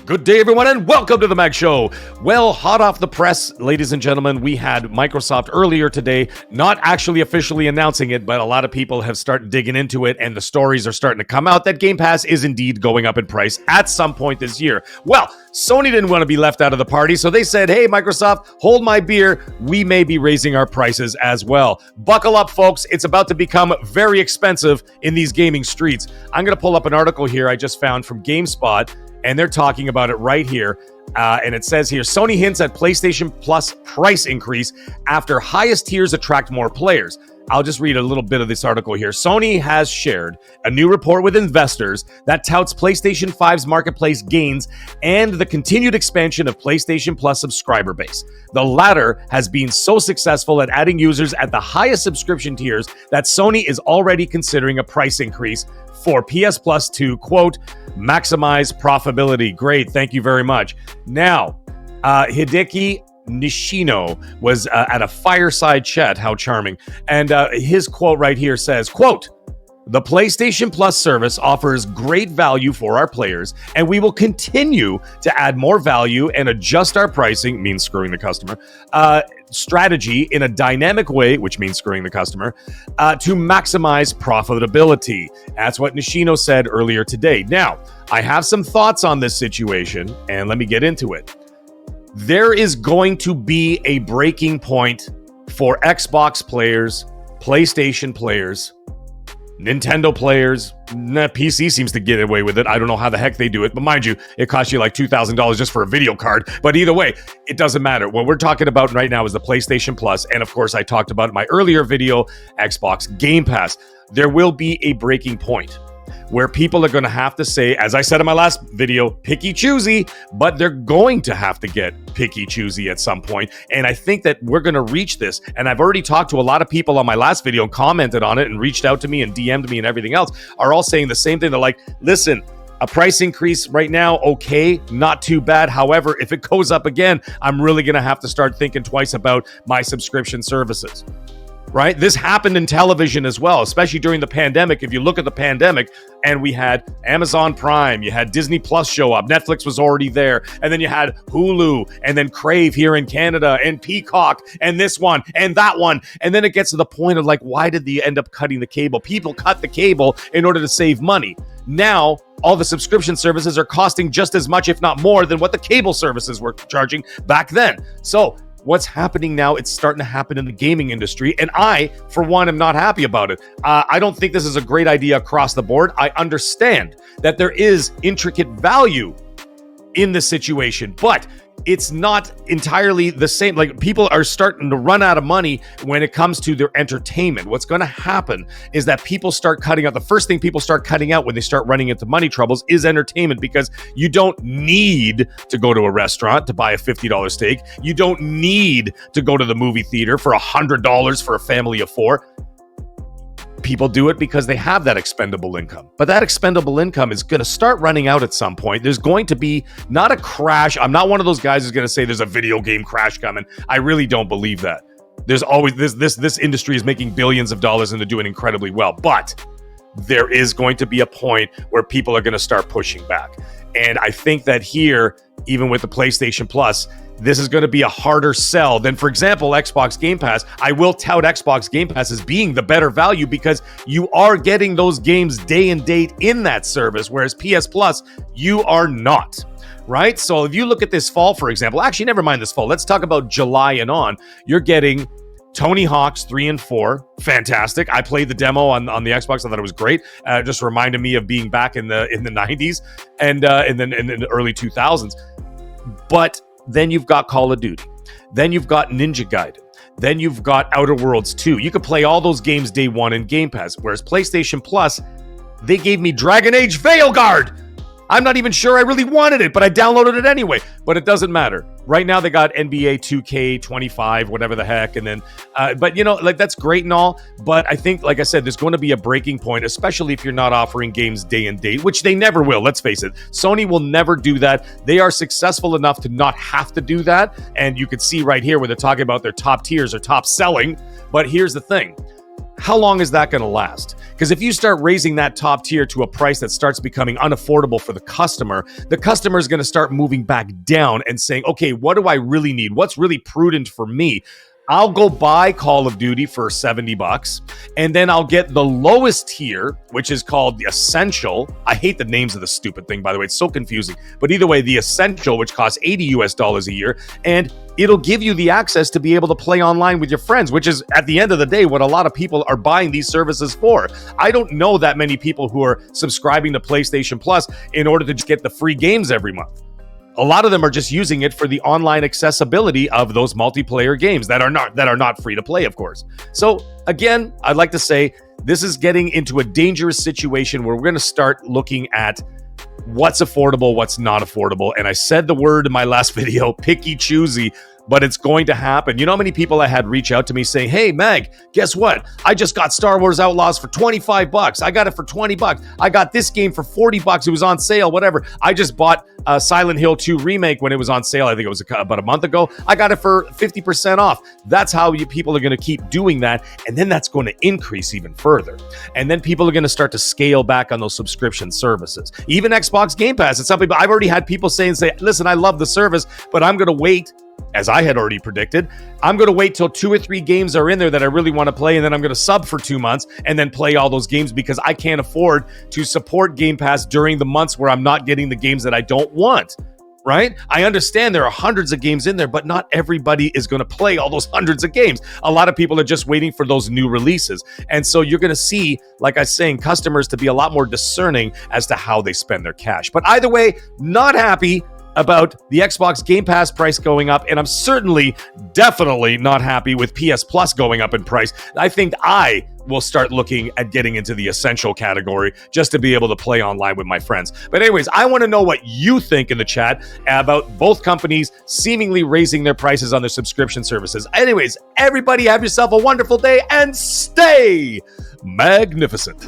Good day, everyone, and welcome to the Mag Show. Well, hot off the press, ladies and gentlemen, we had Microsoft earlier today, not actually officially announcing it, but a lot of people have started digging into it, and the stories are starting to come out that Game Pass is indeed going up in price at some point this year. Well, Sony didn't want to be left out of the party, so they said, hey, Microsoft, hold my beer. We may be raising our prices as well. Buckle up, folks. It's about to become very expensive in these gaming streets. I'm going to pull up an article here I just found from GameSpot, and they're talking about it right here. And it says here, Sony hints at PlayStation Plus price increase after highest tiers attract more players. I'll just read a little bit of this article here. Sony has shared a new report with investors that touts PlayStation 5's marketplace gains and the continued expansion of PlayStation Plus subscriber base. The latter has been so successful at adding users at the highest subscription tiers that Sony is already considering a price increase for PS Plus to, quote, maximize profitability. Great, thank you very much. Now, Hideki Nishino was at a fireside chat. How charming. And his quote right here says, quote, the PlayStation Plus service offers great value for our players, and we will continue to add more value and adjust our pricing, means screwing the customer, strategy in a dynamic way, which means screwing the customer, to maximize profitability. That's what Nishino said earlier today. Now, I have some thoughts on this situation, and let me get into it. There is going to be a breaking point for Xbox players, PlayStation players, Nintendo players. PC seems to get away with it. I don't know how the heck they do it, but mind you, it costs you like $2,000 just for a video card. But either way, it doesn't matter. What we're talking about right now is the PlayStation Plus, and of course, I talked about in my earlier video, Xbox Game Pass. There will be a breaking point where people are going to have to say, as I said in my last video, picky choosy, but they're going to have to get picky choosy at some point. And I think that we're going to reach this. And I've already talked to a lot of people on my last video and commented on it and reached out to me and DM'd me and everything else, are all saying the same thing. They're like, listen, a price increase right now, okay, not too bad. However, if it goes up again, I'm really going to have to start thinking twice about my subscription services. Right? This happened in television as well, especially during the pandemic. If you look at the pandemic, and we had Amazon Prime, you had Disney Plus show up, Netflix was already there, and then you had Hulu, and then Crave here in Canada, and Peacock, and this one, and that one. And then it gets to the point of like, why did they end up cutting the cable? People cut the cable in order to save money. Now, all the subscription services are costing just as much, if not more, than what the cable services were charging back then. So, what's happening now, it's starting to happen in the gaming industry, and I, for one, am not happy about it. I don't think this is a great idea across the board. I understand that there is intricate value in this situation, but it's not entirely the same. Like, people are starting to run out of money when it comes to their entertainment. What's going to happen is that people start cutting out. The first thing people start cutting out when they start running into money troubles is entertainment, because you don't need to go to a restaurant to buy a $50 steak. You don't need to go to the movie theater for $100 for a family of four. People do it because they have that expendable income. But that expendable income is going to start running out at some point. There's going to be not a crash. I'm not one of those guys who's going to say there's a video game crash coming. I really don't believe that. There's always this industry is making billions of dollars and they're doing incredibly well. But there is going to be a point where people are going to start pushing back. And I think that here, even with the PlayStation Plus, this is going to be a harder sell than, for example, Xbox Game Pass. I will tout Xbox Game Pass as being the better value because you are getting those games day and date in that service, whereas PS Plus, you are not. Right? So if you look at this fall, for example, actually, never mind this fall. Let's talk about July and on. You're getting Tony Hawk's 3 and 4, fantastic. I played the demo on the Xbox. I thought it was great. Just reminded me of being back in the 90s and then in the early 2000s. But then you've got Call of Duty. Then you've got Ninja Gaiden. Then you've got Outer Worlds 2. You could play all those games day one in Game Pass. Whereas PlayStation Plus, they gave me Dragon Age Veilguard. I'm not even sure I really wanted it, but I downloaded it anyway. But it doesn't matter. Right now, they got NBA 2K25, whatever the heck. And then, but you know, like that's great and all. But I think, like I said, there's going to be a breaking point, especially if you're not offering games day and date, which they never will. Let's face it. Sony will never do that. They are successful enough to not have to do that. And you can see right here where they're talking about their top tiers or top selling. But here's the thing. How long is that going to last? Because if you start raising that top tier to a price that starts becoming unaffordable for the customer is going to start moving back down and saying, okay, what do I really need? What's really prudent for me? I'll go buy Call of Duty for $70, and then I'll get the lowest tier, which is called the Essential. I hate the names of the stupid thing, by the way. It's so confusing. But either way, the Essential, which costs $80 a year, and it'll give you the access to be able to play online with your friends, which is, at the end of the day, what a lot of people are buying these services for. I don't know that many people who are subscribing to PlayStation Plus in order to just get the free games every month. A lot of them are just using it for the online accessibility of those multiplayer games that are not free to play, of course. So again, I'd like to say this is getting into a dangerous situation where we're going to start looking at what's affordable, what's not affordable. And I said the word in my last video, picky choosy, but it's going to happen. You know how many people I had reach out to me saying, hey, Mag, guess what? I just got Star Wars Outlaws for $25. I got it for $20. I got this game for $40. It was on sale, whatever. I just bought Silent Hill 2 Remake when it was on sale. I think it was about a month ago. I got it for 50% off. That's how people are going to keep doing that. And then that's going to increase even further. And then people are going to start to scale back on those subscription services. Even Xbox Game Pass. It's something I've already had people say, listen, I love the service, but I'm going to wait. As I had already predicted, I'm going to wait till 2 or 3 games are in there that I really want to play, and then I'm going to sub for 2 months and then play all those games because I can't afford to support Game Pass during the months where I'm not getting the games that I don't want, right? I understand there are hundreds of games in there, but not everybody is going to play all those hundreds of games. A lot of people are just waiting for those new releases. And so you're going to see, like I was saying, customers to be a lot more discerning as to how they spend their cash. But either way, not happy about the Xbox Game Pass price going up, and I'm definitely not happy with PS Plus going up in price. I think I will start looking at getting into the Essential category just to be able to play online with my friends. But anyways, I want to know what you think in the chat about both companies seemingly raising their prices on their subscription services. Anyways, everybody have yourself a wonderful day and stay magnificent.